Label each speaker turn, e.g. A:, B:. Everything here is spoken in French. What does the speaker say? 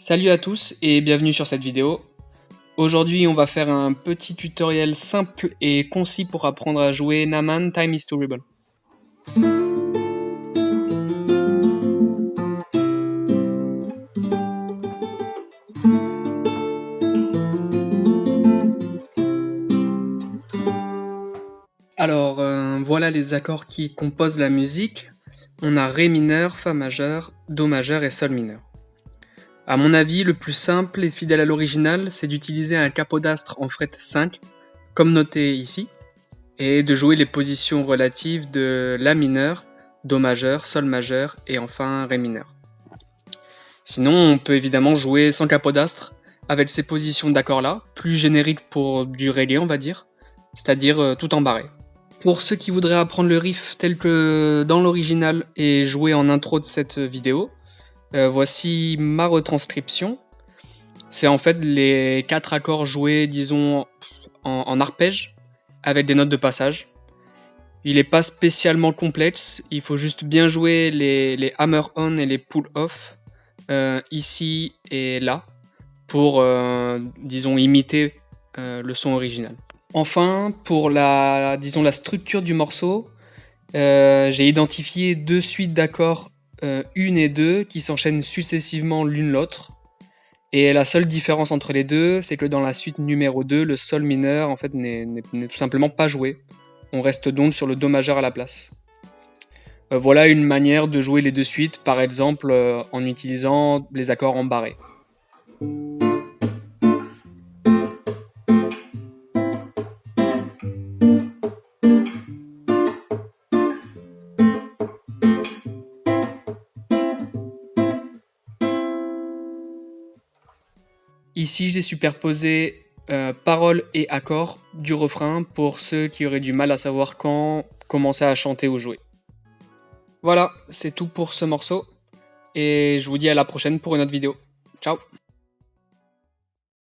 A: Salut à tous et bienvenue sur cette vidéo. Aujourd'hui on va faire un petit tutoriel simple et concis pour apprendre à jouer Naman Time is to Rebel. Alors voilà les accords qui composent la musique. On a Ré mineur, Fa majeur, Do majeur et Sol mineur. A mon avis, le plus simple et fidèle à l'original, c'est d'utiliser un capodastre en fret 5, comme noté ici, et de jouer les positions relatives de La mineur, Do majeur, Sol majeur et enfin Ré mineur. Sinon, on peut évidemment jouer sans capodastre, avec ces positions d'accords là, plus génériques pour du reggae on va dire, c'est-à-dire tout embarré. Pour ceux qui voudraient apprendre le riff tel que dans l'original et jouer en intro de cette vidéo, voici ma retranscription. C'est en fait les 4 accords joués, disons, en arpège, avec des notes de passage. Il n'est pas spécialement complexe, il faut juste bien jouer les hammer-on et les pull-off, ici et là, pour, disons, imiter le son original. Enfin, pour la structure du morceau, j'ai identifié 2 suites d'accords 1 et 2 qui s'enchaînent successivement l'une l'autre. Et la seule différence entre les deux, c'est que dans la suite numéro 2, le Sol mineur en fait, n'est tout simplement pas joué. On reste donc sur le Do majeur à la place. Voilà une manière de jouer les 2 suites, par exemple en utilisant les accords en barré. Ici, j'ai superposé paroles et accords du refrain pour ceux qui auraient du mal à savoir quand commencer à chanter ou jouer. Voilà, c'est tout pour ce morceau, et je vous dis à la prochaine pour une autre vidéo. Ciao!